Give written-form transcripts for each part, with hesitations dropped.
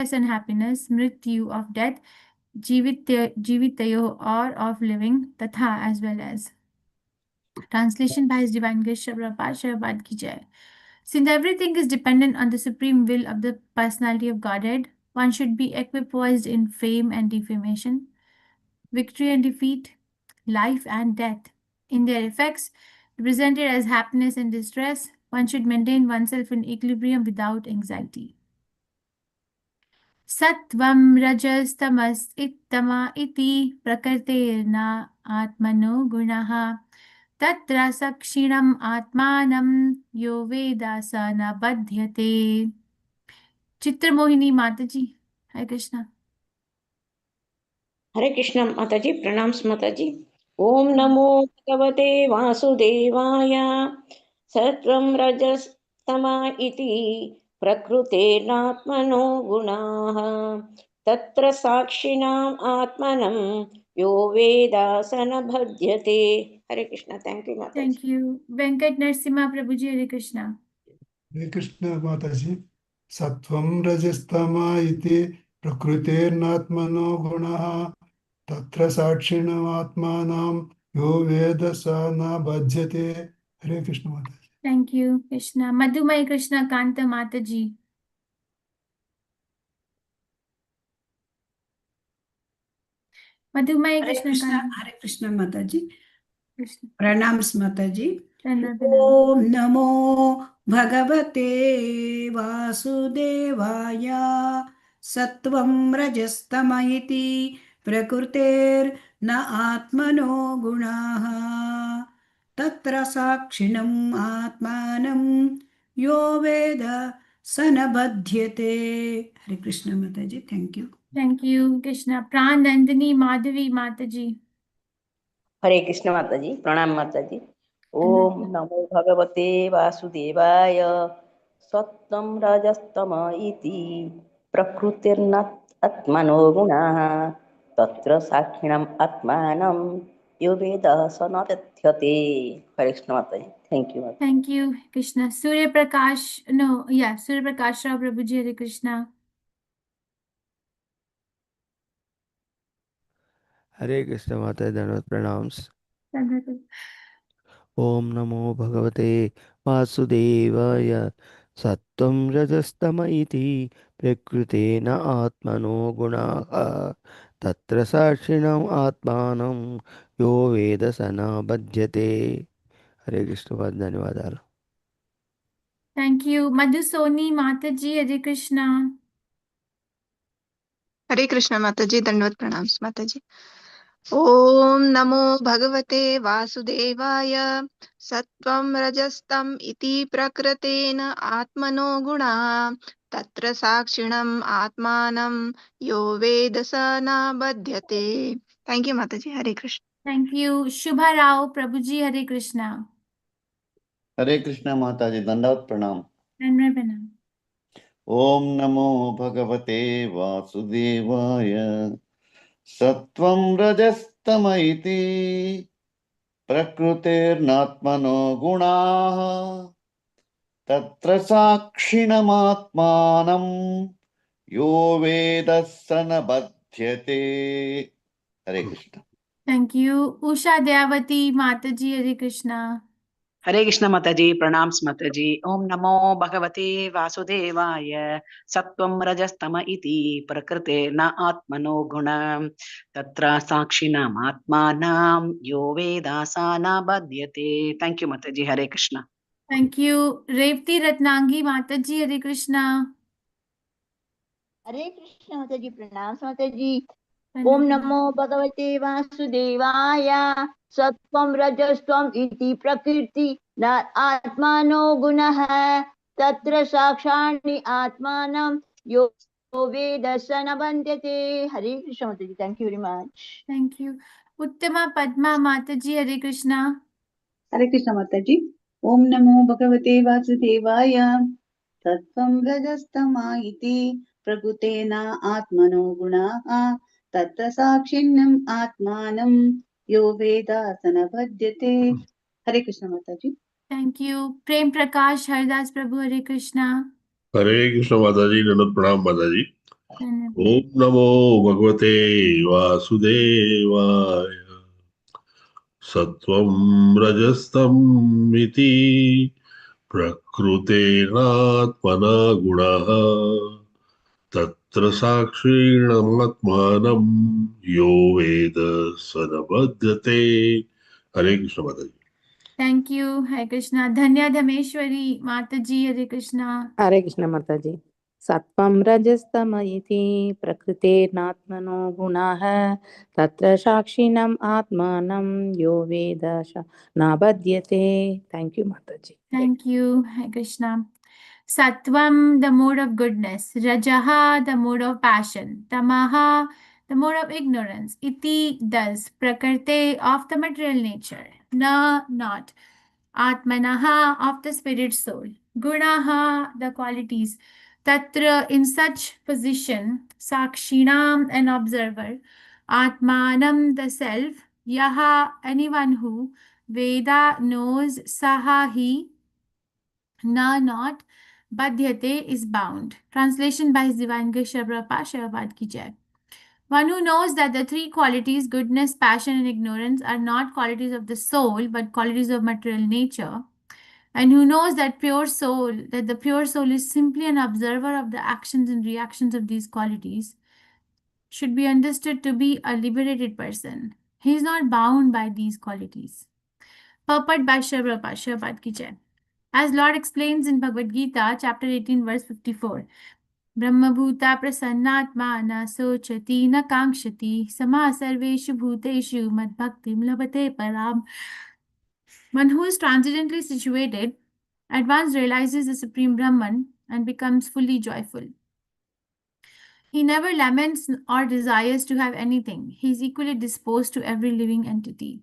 and happiness, mrityu of death, jivitayo or of living, tatha as well as. Translation by His Divine Grace Shabad Ki Jai. Since everything is dependent on the supreme will of the personality of Godhead, one should be equipoised in fame and defamation, victory and defeat, life and death. In their effects, represented as happiness and distress, one should maintain oneself in equilibrium without anxiety. Sattvam rajas tamas ittama iti prakartirna atmano gunaha tatra sakshinam atmanam yo vedasana badhyate. Chitramohini Mataji. Hare Krishna. Hare Krishna Mataji, pranams Mataji. Om Namo Bhagavate Vasudevaya. Sattvam rajas tama iti prakrute natmano gunaha tatra sakshinam atmanam yo vedasana bhadyate. Hare Krishna. Thank you, Mataji. Thank you. Venkat Narasimha Prabhuji, Hare Krishna. Hare Krishna Mataji. Sattvam rajastama iti prakrutirnatmano gunaha tatra sakshinam atmanam yo vedasana bhajyate. Hare Krishna Mataji. Thank you, Krishna. Madhumai Krishna Kanta Mataji. Madhumai Krishna Kanta. Hare Krishna Mataji. Krishna. Pranams Mataji. Pranam. Om Namo Bhagavate Vasudevaya. Sattvam rajastamaiti prakurter na atmano gunaha tatra sakshinam atmanam yo veda sanabadhyate. Hare Krishna Mataji. Thank you. Thank you, Krishna. Pranandini Madhavi Mataji. Hare Krishna Mataji, pranam Mataji. Om Namo Bhagavate Vasudevaya. Sattvam rajastama iti prakrutirnat atmano gunaha tatra sakshinam atmanam yo vedasana badhyate. Hare Krishna Mataji. Thank you, Mataji. Thank you, Krishna. Surya Prakash Rao Prabhuji, Hare Krishna. Hare Krishna Mata Dhanvat Pranams. Om Namo Bhagavate Vasudevaya. Sattvam rajastama iti prakrutena atmano gunaha tatra sakshinam atmanam yo vedasana badhyate. Hare Krishna Dhanyavadalu. Thank you. Madhusoni Mataji, Hare Krishna. Hare Krishna Mataji, Dandvat Pranams Mataji. Om Namo Bhagavate Vasudevaya. Sattvam Rajastam iti prakratena Atmano Guna Tatra Sakshinam Atmanam Yo Vedasana Badhyate. Thank you, Mataji. Hare Krishna. Thank you. Shubha Rao Prabhuji, Hare Krishna. Hare Krishna Mataji, Dandavat Pranam. Pranam. Om Namo Bhagavate Vasudevaya. Sattvam rajastama iti prakrutirnatmano gunaha tatra sakshinam atmanam yo vedasana badhyate. Hare Krishna. Thank you. Usha Dayavati Mataji, Hare Krishna. Hare Krishna Mataji, pranams Mataji. Om Namo Bhagavate Vasudevaya. Sattvam rajastama iti prakrite na atmano gunam tatra sakshinam atmanam yo vedasana badhyate. Thank you, Mataji. Hare Krishna. Thank you. Revati Ratnangi Mataji, Hare Krishna. Hare Krishna Mataji, pranams Mataji. Om Namo Bhagavate Vasudevaya. Sattvam rajastvam iti prakriti na atmano gunaha tatra sakshani atmanam yo vedasana bandhyate. Hare Krishna Mataji. Thank you very much. Thank you. Uttama Padma Mataji, Hare Krishna. Hare Krishna Mataji. Om Namo Bhagavate Vasudevaya. Tattvam rajastama iti prakutena atmano gunaha tatra sakshinam atmanam yo vedasana bhadyate. Hare Krishna Mataji. Thank you. Prem Prakash Haridas Prabhu, Hare Krishna. Hare Krishna Mataji, Dandavat Pranam Mataji. Om Namo Bhagavate Vasudevaya. Sattvam Rajastam Iti Prakrutenatmana Gunaha Tatra Sakshinam Yo Veda Sadabhadyate. Hare Krishna Mataji. Thank you. Hare Krishna. Dhanya Dhameshwari Mataji. Hare Krishna. हरे कृष्ण माताजी। सत्वं रजस्तम इति प्रकृतेर्नात्मनो गुणाः तत्र साक्षिणम् आत्मानं यो वेद न बध्यते। Thank you माताजी। Thank you. Hare Krishna. Sattvam, the mode of goodness. Rajaha, the mode of passion. Tamaha, the mode of ignorance. Iti, thus. Prakrite, of the material nature. Na, not. Atmanaha, of the spirit soul. Gunaha, the qualities. Tatra, in such position. Sakshinam, an observer. Atmanam, the self. Yaha, anyone who. Veda knows. Saha, he. Na, not. Badhyate is bound. Translation by His Divine Grace Shabra Pashabad Ki Jai. One who knows that the three qualities, goodness, passion, and ignorance, are not qualities of the soul, but qualities of material nature, and who knows that the pure soul is simply an observer of the actions and reactions of these qualities, should be understood to be a liberated person. He is not bound by these qualities. Purport by Shabra Pashabad Ki Jai. As Lord explains in Bhagavad Gita, chapter 18, verse 54, Brahmabhuta prasannatma na sochati na kankshati sama sarveshu bhuteshu mad bhaktim labhate param. One who is transcendently situated at once realizes the Supreme Brahman and becomes fully joyful. He never laments or desires to have anything. He is equally disposed to every living entity.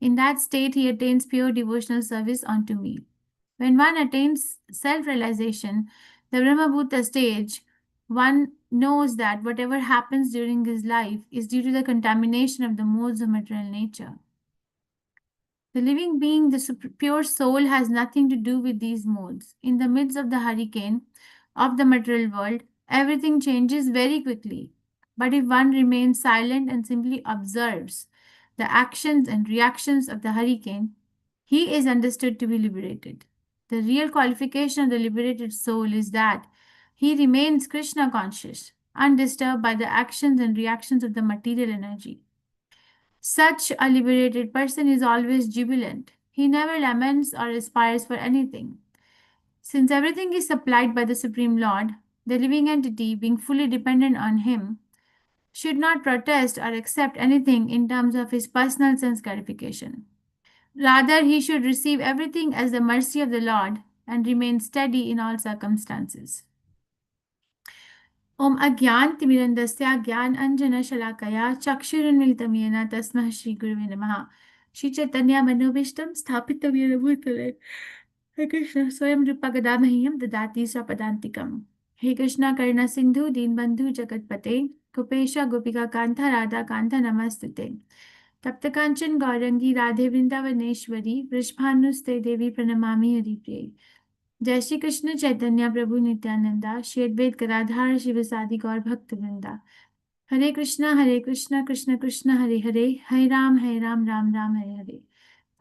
In that state, he attains pure devotional service unto me. When one attains self-realization, the Brahmabhuta stage, one knows that whatever happens during his life is due to the contamination of the modes of material nature. The living being, the pure soul, has nothing to do with these modes. In the midst of the hurricane of the material world, everything changes very quickly. But if one remains silent and simply observes the actions and reactions of the hurricane, he is understood to be liberated. The real qualification of the liberated soul is that he remains Krishna conscious, undisturbed by the actions and reactions of the material energy. Such a liberated person is always jubilant. He never laments or aspires for anything. Since everything is supplied by the Supreme Lord, the living entity, being fully dependent on him, should not protest or accept anything in terms of his personal sense gratification. Rather, he should receive everything as the mercy of the Lord and remain steady in all circumstances. Om Agyan Timirandasya Gyan Anjana Shalakaya Chakshurunmilitam Yena Tasmah Shri Gurave Namaha. Shri Chaitanya Manobishtam Sthapitam Yena Bhutale. He Krishna Swayam Rupa Gadamahiyam Dadati Swapadantikam. He Krishna Karna Sindhu Deenbandhu Jagatpate Kupesha Gopika Kantha Radha Kantha Namastute. Tapta Kanchan Gaurangi Radhe Vrindavaneshwari Vrishbhanuste Devi Pranamami Haripriye. जय श्री कृष्ण चैतन्य प्रभु नित्यानंदा श्री अद्वैत गदाधर शिवसादि गौर भक्त वृंदा हरे कृष्णा कृष्ण कृष्ण हरे हरे हरे राम राम हरे हरे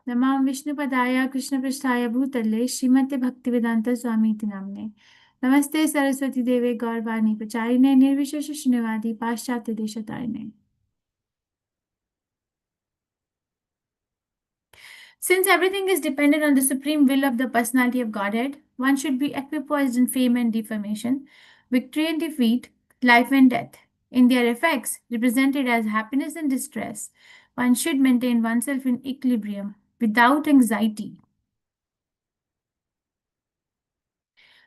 नमामि विष्णुपदाय कृष्ण पृष्ठाय भूतले श्रीमते भक्तिवेदांत स्वामी इति नाम्ने नमस्ते सरस्वती देवे गौरवाणी प्रचारिणे निर्विशेष शून्यवादी पाश्चात्य देशतारिणे. Since everything is dependent on the supreme will of the personality of Godhead, one should be equipoised in fame and defamation, victory and defeat, life and death. In their effects, represented as happiness and distress, one should maintain oneself in equilibrium without anxiety.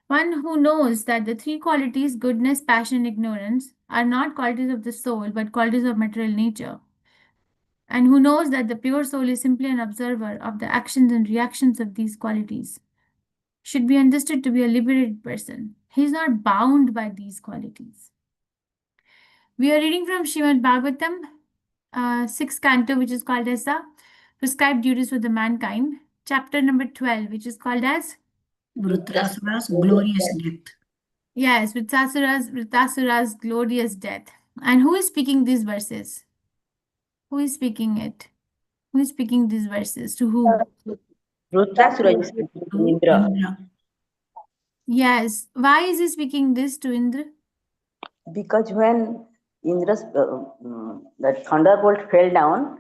One who knows that the three qualities, goodness, passion, and ignorance, are not qualities of the soul but qualities of material nature, and who knows that the pure soul is simply an observer of the actions and reactions of these qualities, should be understood to be a liberated person. He is not bound by these qualities. We are reading from Srimad Bhagavatam, 6th canto, which is called as the Prescribed Duties for the Mankind, chapter number 12, which is called as Vritrasura's glorious death. Yes, Vritasura's glorious death. And who is speaking these verses? Who is speaking it? Who is speaking these verses? To who? Vritrasura is speaking to To Indra Indra. Yes. Why is he speaking this to Indra? because when Indra's that thunderbolt fell down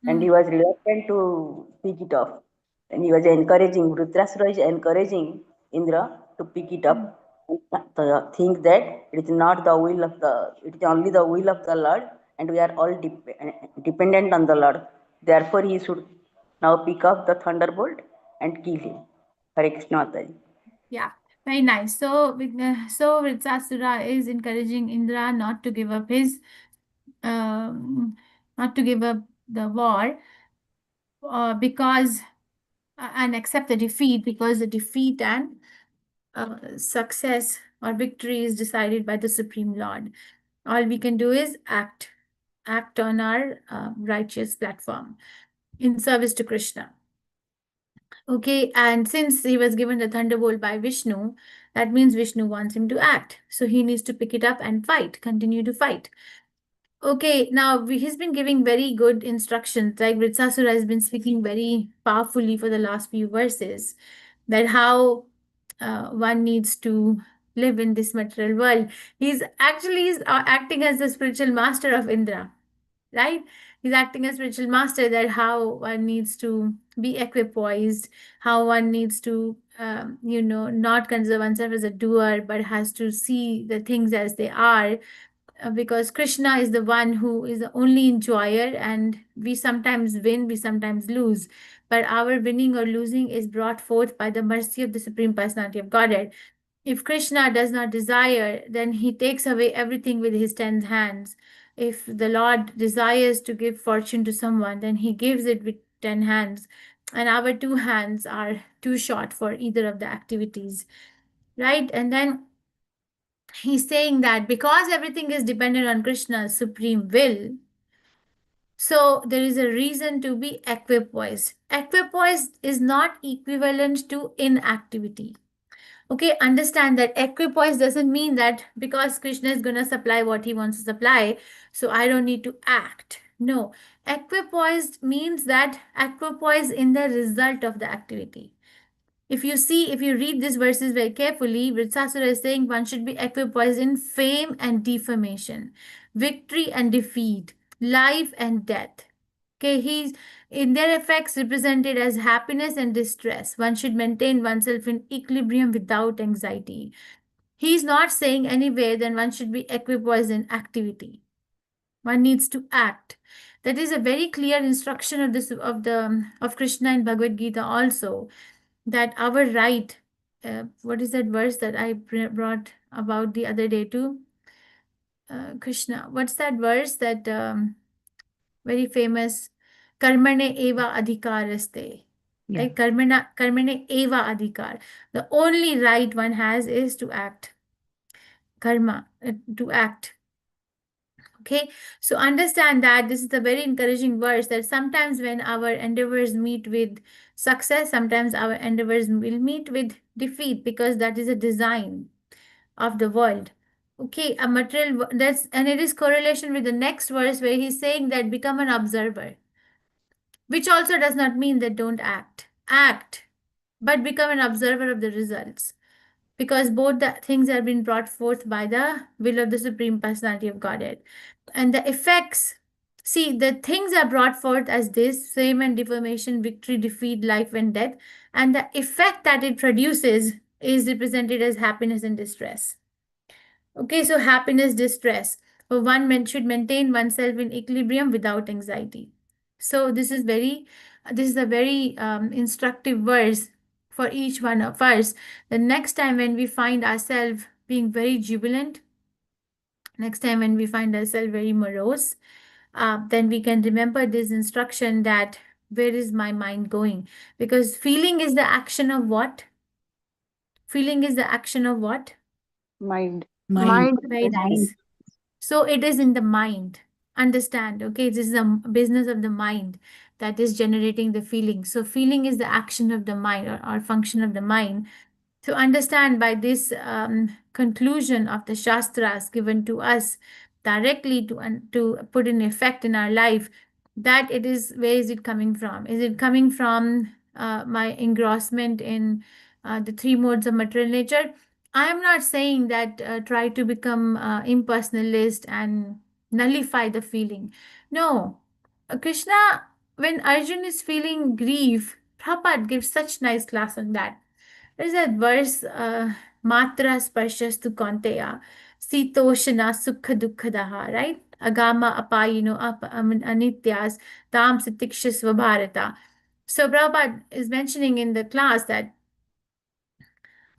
and he was reluctant to pick it up, and he was encouraging Vritrasura is encouraging Indra to pick it up. And think that it is not the will of the, it is only the will of the Lord, and we are all dependent on the Lord. Therefore, he should now pick up the thunderbolt and kill him. Hare Krishna Mataji. Yeah, very nice. So Vritasura is encouraging Indra not to give up his, not to give up the war, because and accept the defeat, because the defeat and success or victory is decided by the Supreme Lord. All we can do is act on our righteous platform in service to Krishna. Okay, and since he was given the thunderbolt by Vishnu, that means Vishnu wants him to act. So he needs to pick it up and fight, continue to fight. Okay, now he's been giving very good instructions. Like Vritasura has been speaking very powerfully for the last few verses, that how one needs to live in this material world. He's acting as the spiritual master of Indra, right? He's acting as spiritual master, that how one needs to be equipoised, how one needs to, not consider oneself as a doer, but has to see the things as they are, because Krishna is the one who is the only enjoyer, and we sometimes win, we sometimes lose. But our winning or losing is brought forth by the mercy of the Supreme Personality of Godhead. If Krishna does not desire, then he takes away everything with his 10 hands. If the Lord desires to give fortune to someone, then he gives it with 10 hands. And our 2 hands are too short for either of the activities, right? And then he's saying that because everything is dependent on Krishna's supreme will, so there is a reason to be equipoised. Equipoised is not equivalent to inactivity. Okay, understand that equipoise doesn't mean that because Krishna is going to supply what he wants to supply, so I don't need to act. No, equipoised means that equipoise in the result of the activity. If you read these verses very carefully, Vritasura is saying one should be equipoised in fame and defamation, victory and defeat, life and death. Okay, he's in their effects represented as happiness and distress. One should maintain oneself in equilibrium without anxiety. He's not saying anywhere that one should be equipoised in activity. One needs to act. That is a very clear instruction of Krishna in Bhagavad Gita also, that our right, what is that verse that I brought about the other day too? Krishna, what's that verse that very famous? Karmane eva adhikaraste. Yeah. Like karmane eva adhikar. The only right one has is to act. Karma, to act. Okay, so understand that this is a very encouraging verse, that sometimes when our endeavors meet with success, sometimes our endeavors will meet with defeat, because that is a design of the world. Okay, a material and it is correlation with the next verse where he's saying that become an observer, which also does not mean that don't act. Act, but become an observer of the results, because both the things have been brought forth by the will of the Supreme Personality of Godhead. And the effects, see, the things are brought forth as this: fame and deformation, victory, defeat, life and death. And the effect that it produces is represented as happiness and distress. Okay, so happiness, distress. One should maintain oneself in equilibrium without anxiety. So this is a very instructive verse for each one of us. The next time when we find ourselves being very jubilant, next time when we find ourselves very morose, then we can remember this instruction, that where is my mind going? Because feeling is the action of what? Feeling is the action of what? Mind. Mind. Mind. Very nice. So it is in the mind. Understand, okay? This is a business of the mind that is generating the feeling. So feeling is the action of the mind, or function of the mind. to understand by this conclusion of the Shastras given to us directly to put in effect in our life, that it is, where is it coming from? Is it coming from my engrossment in the three modes of material nature? I am not saying that try to become impersonalist and nullify the feeling. No, Krishna, when Arjun is feeling grief, Prabhupada gives such nice class on that. There's that verse, Matra Sparshastu Konteya, Sitoshana Sukha Dukkadaha, right? Agama Apayino Anityas, Tam Sitikshasva Bharata. So Prabhupada is mentioning in the class that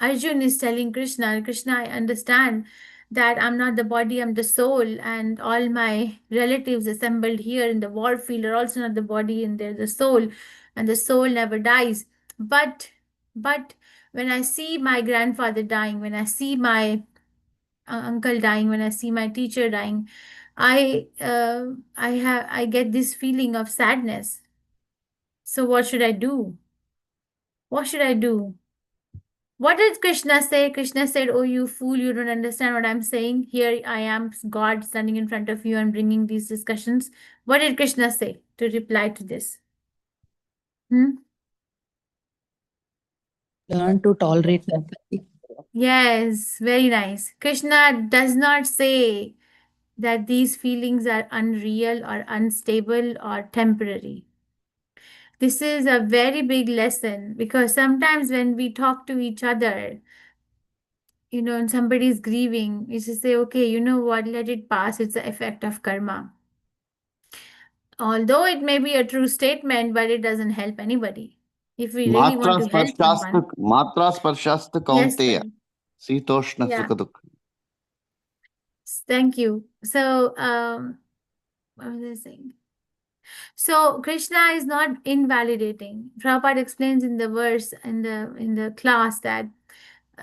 Arjun is telling Krishna, Krishna, I understand that I'm not the body, I'm the soul, and all my relatives assembled here in the war field are also not the body, and they're the soul, and the soul never dies. But when I see my grandfather dying, when I see my uncle dying, when I see my teacher dying, I get this feeling of sadness. So what should I do? What should I do? What did Krishna say? Krishna said, oh, you fool, you don't understand what I'm saying. Here I am, God, standing in front of you and bringing these discussions. What did Krishna say to reply to this? Learn to tolerate empathy. Yes, very nice. Krishna does not say that these feelings are unreal or unstable or temporary. This is a very big lesson, because sometimes when we talk to each other, and somebody's grieving, you just say, okay, you know what, let it pass. It's the effect of karma. Although it may be a true statement, but it doesn't help anybody. If we really want to help someone. Matra Sparshasta Yes, Kaunteya. fine. Sitoshna Yeah. Sukha Dukkha. Thank you. So, what was I saying? So Krishna is not invalidating. Prabhupada explains in the verse in the class that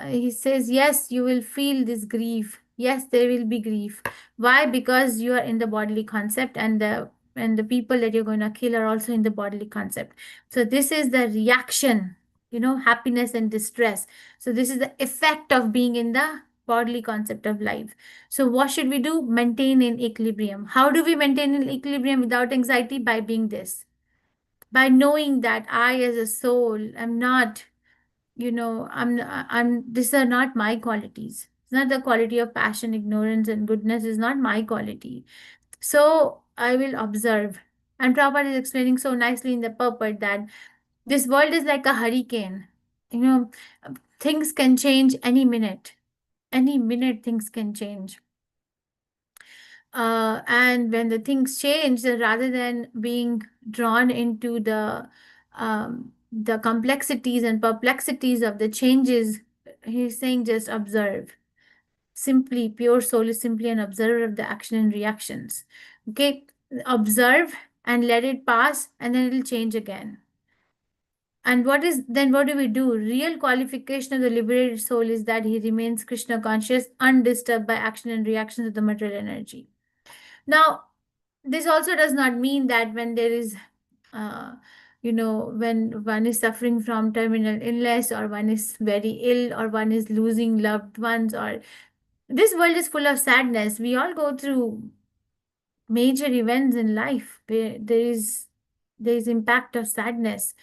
he says, yes, you will feel this grief. Yes, there will be grief. Why? Because you are in the bodily concept, and the people that you're going to kill are also in the bodily concept. So this is the reaction, happiness and distress. So this is the effect of being in the bodily concept of life. So what should we do? Maintain in equilibrium. How do we maintain in equilibrium without anxiety? By being this. By knowing that I as a soul am not, these are not my qualities. It's not the quality of passion, ignorance, and goodness is not my quality. So I will observe. And Prabhupada is explaining so nicely in the purport that this world is like a hurricane. You know, things can change any minute. Any minute, things can change. And when the things change, rather than being drawn into the complexities and perplexities of the changes, he's saying just observe. Simply, pure soul is simply an observer of the action and reactions. Okay, observe and let it pass, and then it'll change again. And what do we do? Real qualification of the liberated soul is that he remains Krishna conscious, undisturbed by action and reactions of the material energy. Now, this also does not mean that when there is, when one is suffering from terminal illness, or one is very ill, or one is losing loved ones, or this world is full of sadness. We all go through major events in life where there is impact of sadness,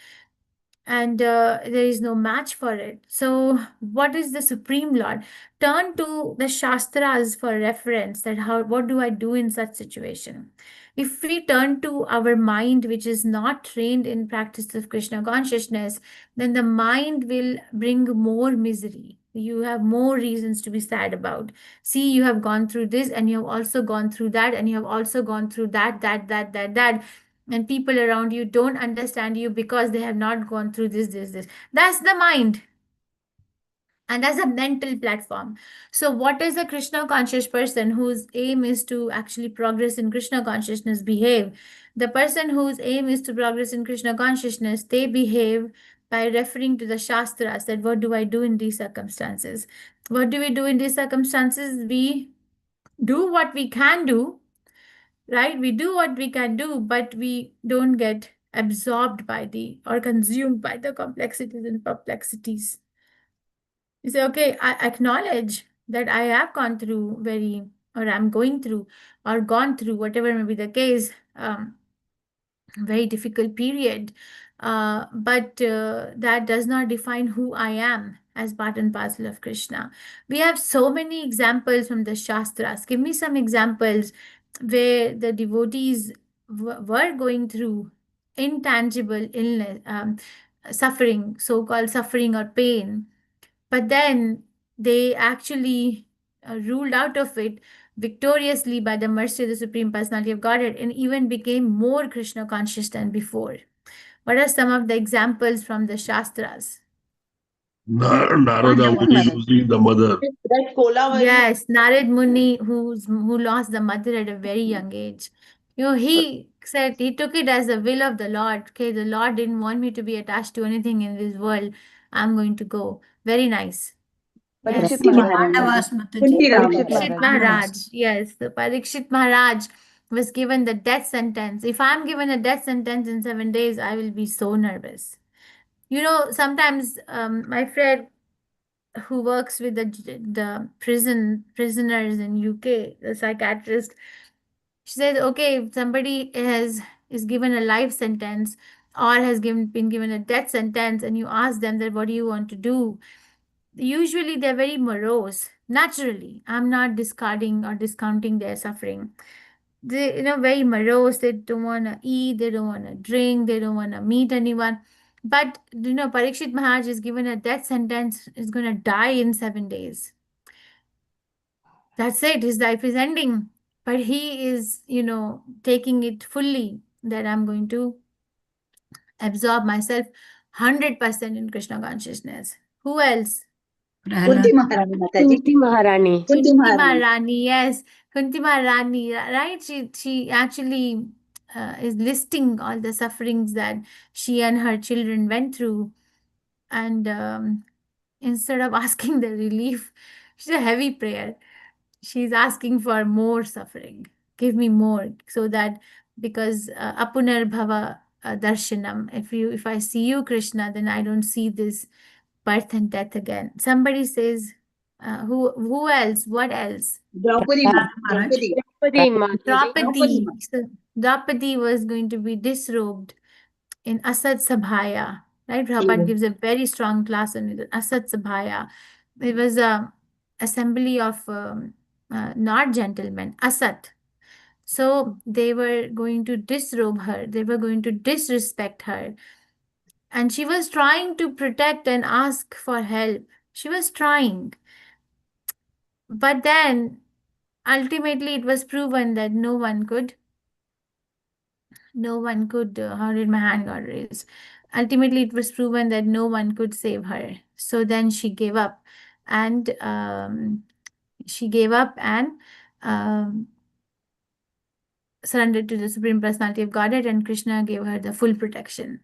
and there is no match for it. So what is the Supreme Lord? Turn to the Shastras for reference, that what do I do in such situation? If we turn to our mind, which is not trained in practice of Krishna consciousness, then the mind will bring more misery. You have more reasons to be sad about. See, you have gone through this, and you have also gone through that, and you have also gone through that, and people around you don't understand you because they have not gone through this. That's the mind. And that's a mental platform. So what is a Krishna conscious person whose aim is to actually progress in Krishna consciousness behave? The person whose aim is to progress in Krishna consciousness, they behave by referring to the Shastras, that what do I do in these circumstances? What do we do in these circumstances? We do what we can do, right? We do what we can do, but we don't get absorbed by or consumed by the complexities and perplexities. You say, okay, I acknowledge that I have gone through or I'm going through, or gone through, whatever may be the case, very difficult period. But that does not define who I am as part and parcel of Krishna. We have so many examples from the Shastras. Give me some examples where the devotees were going through intangible illness, suffering, so-called suffering or pain, but then they actually ruled out of it victoriously by the mercy of the Supreme Personality of Godhead and even became more Krishna conscious than before. What are some of the examples from the Shastras? Narada Muni losing the mother. That Kolavari. Yes, Narad Muni, who lost the mother at a very young age. He said he took it as the will of the Lord. Okay, the Lord didn't want me to be attached to anything in this world. I'm going to go. Very nice. Yes. Parikshit Maharaj, Mataji. Parikshit Maharaj. Yes, the Parikshit Maharaj was given the death sentence. If I'm given a death sentence in 7 days, I will be so nervous. Sometimes my friend who works with the prisoners in UK, the psychiatrist, she says, okay, if somebody is given a life sentence or has been given a death sentence, and you ask them that what do you want to do, usually they're very morose. Naturally, I'm not discarding or discounting their suffering. They, very morose. They don't want to eat. They don't want to drink. They don't want to meet anyone. But Parikshit Maharaj is given a death sentence. Is going to die in 7 days. That's it. His life is ending. But he is, taking it fully that I'm going to absorb myself 100% in Krishna consciousness. Who else? Kunti Maharani Mataji. Kunti Maharani. Kunti Kunti Maharani. Maharani, yes. Kunti Maharani, right? She actually is listing all the sufferings that she and her children went through. And instead of asking the relief, she's a heavy prayer. She's asking for more suffering. Give me more, so that because apunar bhava darshanam. If I see you, Krishna, then I don't see this birth and death again. Somebody says, who else? What else? Draupadi Ma. Draupadi. Draupadi Mataji. Draupadi. So Draupadi was going to be disrobed in Asad Sabhaya. Right? Prabhupada gives a very strong class on it. Asad Sabhaya. It was a assembly of not gentlemen, Asat. So they were going to disrobe her. They were going to disrespect her. And she was trying to protect and ask for help. She was trying. But then ultimately it was proven that no one could, how did my hand got raised? Ultimately it was proven that no one could save her. So then she gave up, and surrendered to the Supreme Personality of Godhead, and Krishna gave her the full protection.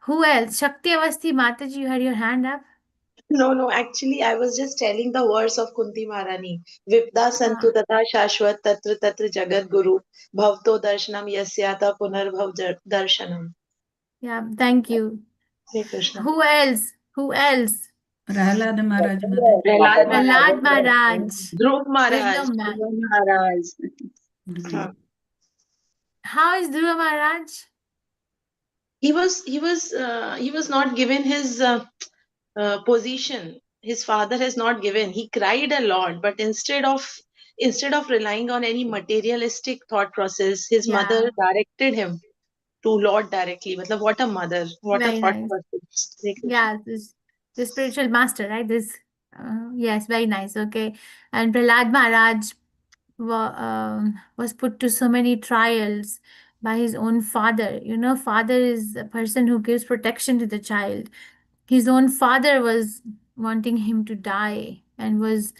Who else? Shakti Avasti Mataji, you had your hand up? No, actually, I was just telling the words of Kunti Maharani. Vipda santu tata shashwat tatra tatra jagat guru bhavto darshanam yasyata punarbhav darshanam. Yeah, thank you. Hare Krishna. Who else? Who else? Prahlad Maharaj. Prahlad Maharaj. Dhruv Maharaj. Wisdom man. Maharaj. How is Dhruva Maharaj? He was not given his position. His father has not given. He cried a lot, but instead of relying on any materialistic thought process, his mother directed him to Lord directly. Matlab, what a mother, what Very a thought nice. process. Yeah, the spiritual master, right? Yes, very nice. Okay. And Prahlad Maharaj was put to so many trials by his own father. Father is a person who gives protection to the child. His own father was wanting him to die and was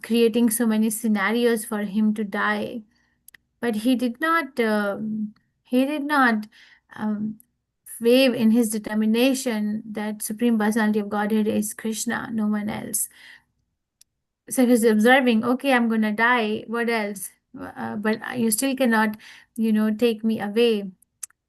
creating so many scenarios for him to die, but he did not. Um, wave in his determination that Supreme Personality of Godhead is Krishna, no one else. So he's observing, okay, I'm going to die. What else? But you still cannot, take me away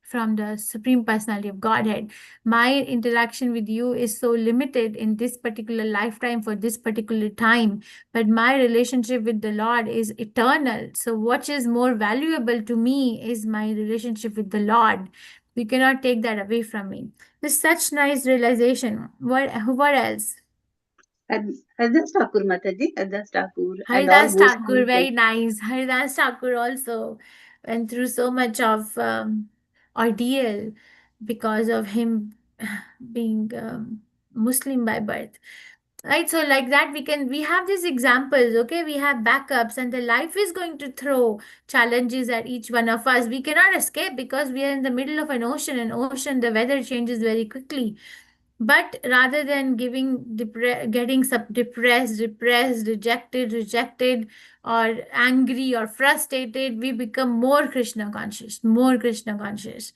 from the Supreme Personality of Godhead. My interaction with you is so limited in this particular lifetime for this particular time, but my relationship with the Lord is eternal. So, what is more valuable to me is my relationship with the Lord. We cannot take that away from me. It's such nice realization. What else? Haridas Thakur Mataji, Haridas Thakur, and all Haridas those Thakur, people. very nice. Haridas Thakur also went through so much of ordeal because of him being Muslim by birth. Right, so like that we have these examples, okay? We have backups, and the life is going to throw challenges at each one of us. We cannot escape because we are in the middle of an ocean, and ocean, the weather changes very quickly. But rather than getting depressed, rejected, or angry or frustrated, we become more Krishna conscious, more Krishna conscious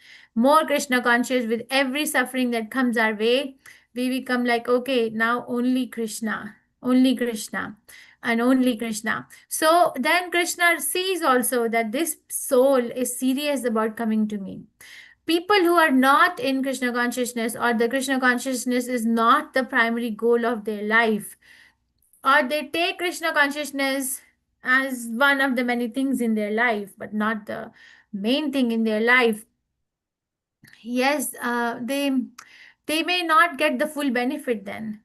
with every suffering that comes our way. We become like, okay, now only Krishna, and only Krishna. So then Krishna sees also that this soul is serious about coming to me. People who are not in Krishna consciousness, or the Krishna consciousness is not the primary goal of their life, or they take Krishna consciousness as one of the many things in their life, but not the main thing in their life. Yes, they may not get the full benefit then.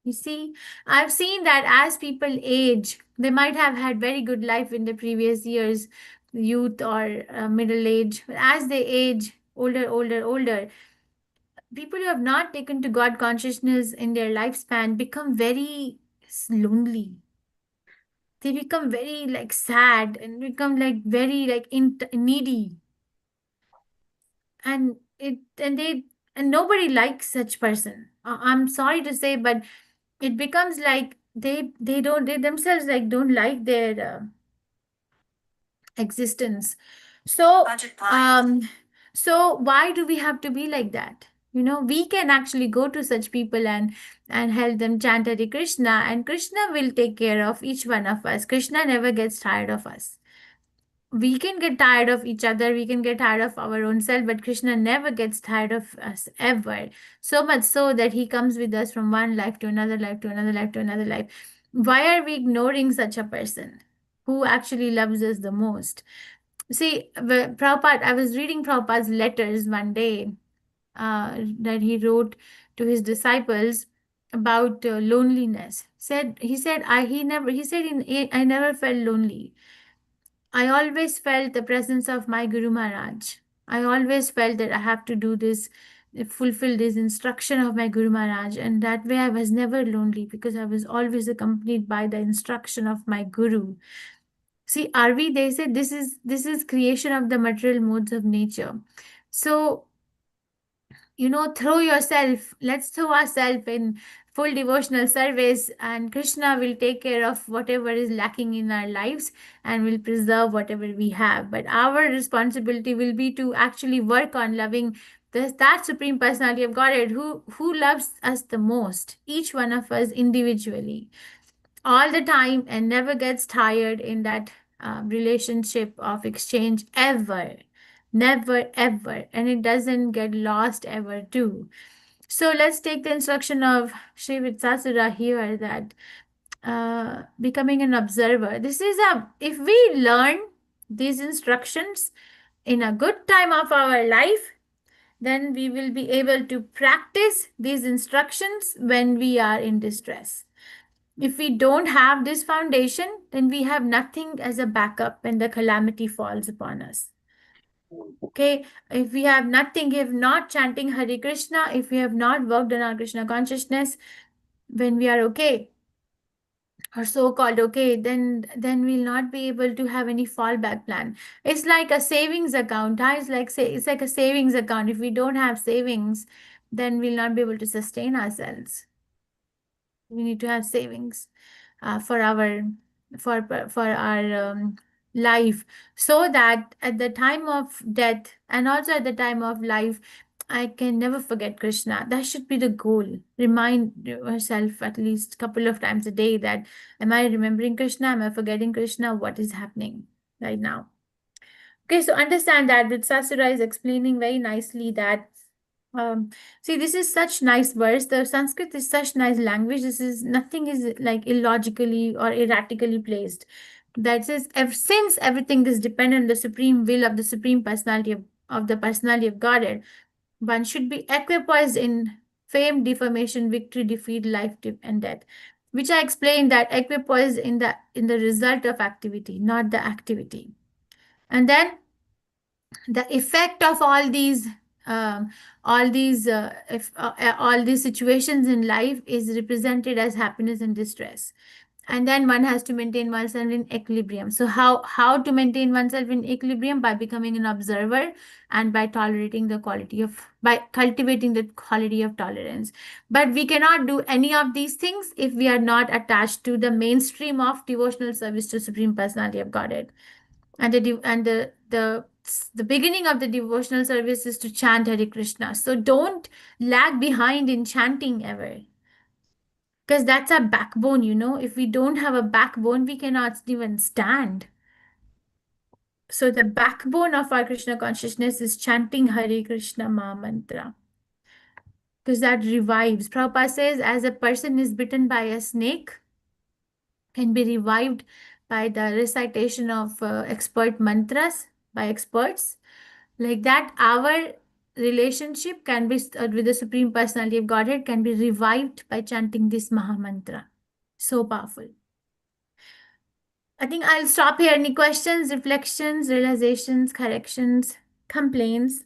You see, I've seen that as people age, they might have had very good life in the previous years, youth or middle age. But as they age, older, people who have not taken to God consciousness in their lifespan become very lonely. They become very like sad and become like very like needy, and nobody likes such person. I'm sorry to say, but it becomes like they themselves like don't like their existence. So so why do we have to be like that? We can actually go to such people and help them chant Hare Krishna, and Krishna will take care of each one of us. Krishna never gets tired of us. We can get tired of each other, we can get tired of our own self, but Krishna never gets tired of us ever. So much so that he comes with us from one life to another life to another life to another life. Why are we ignoring such a person who actually loves us the most? See, Prabhupada, I was reading Prabhupada's letters one day, that he wrote to his disciples about loneliness. I never felt lonely. I always felt the presence of my Guru Maharaj. I always felt that I have to do this, fulfill this instruction of my Guru Maharaj, and that way I was never lonely because I was always accompanied by the instruction of my Guru. See, RV, they say this is creation of the material modes of nature. So let's throw ourselves in full devotional service, and Krishna will take care of whatever is lacking in our lives and will preserve whatever we have. But our responsibility will be to actually work on loving that Supreme Personality of Godhead who loves us the most, each one of us individually, all the time, and never gets tired in that relationship of exchange ever. Never ever. And it doesn't get lost ever too. So let's take the instruction of Sri Vitsasura here, that becoming an observer. If we learn these instructions in a good time of our life, then we will be able to practice these instructions when we are in distress. If we don't have this foundation, then we have nothing as a backup when the calamity falls upon us. Okay, if we have nothing, if not chanting Hare Krishna, if we have not worked on our Krishna consciousness, when we are okay, or so-called okay, then we'll not be able to have any fallback plan. It's like a savings account. It's like a savings account. If we don't have savings, then we'll not be able to sustain ourselves. We need to have savings for our life, so that at the time of death and also at the time of life, I can never forget Krishna. That should be the goal. Remind yourself at least a couple of times a day that, am I remembering Krishna? Am I forgetting Krishna? What is happening right now? Okay, so understand that Sasura is explaining very nicely that see, this is such nice verse. The Sanskrit is such nice language. This is nothing is like illogically or erratically placed. That says, since everything is dependent on the supreme will of the supreme personality of the personality of Godhead, one should be equipoised in fame, deformation, victory, defeat, life, and death. Which I explained that equipoised in the result of activity, not the activity. And then the effect of um, all these situations in life is represented as happiness and distress, and then one has to maintain oneself in equilibrium. So how to maintain oneself in equilibrium? By becoming an observer and by cultivating the quality of tolerance. But we cannot do any of these things if we are not attached to the mainstream of devotional service to Supreme Personality of Godhead. And the beginning of the devotional service is to chant Hare Krishna. So don't lag behind in chanting ever, because that's our backbone. If we don't have a backbone, we cannot even stand. So the backbone of our Krishna consciousness is chanting Hare Krishna Maha Mantra, because that revives. Prabhupada says, as a person is bitten by a snake, can be revived by the recitation of expert mantras by experts. Like that, our relationship can be with the Supreme Personality of Godhead can be revived by chanting this Maha Mantra. So powerful. I think I'll stop here. Any questions, reflections, realizations, corrections, complaints?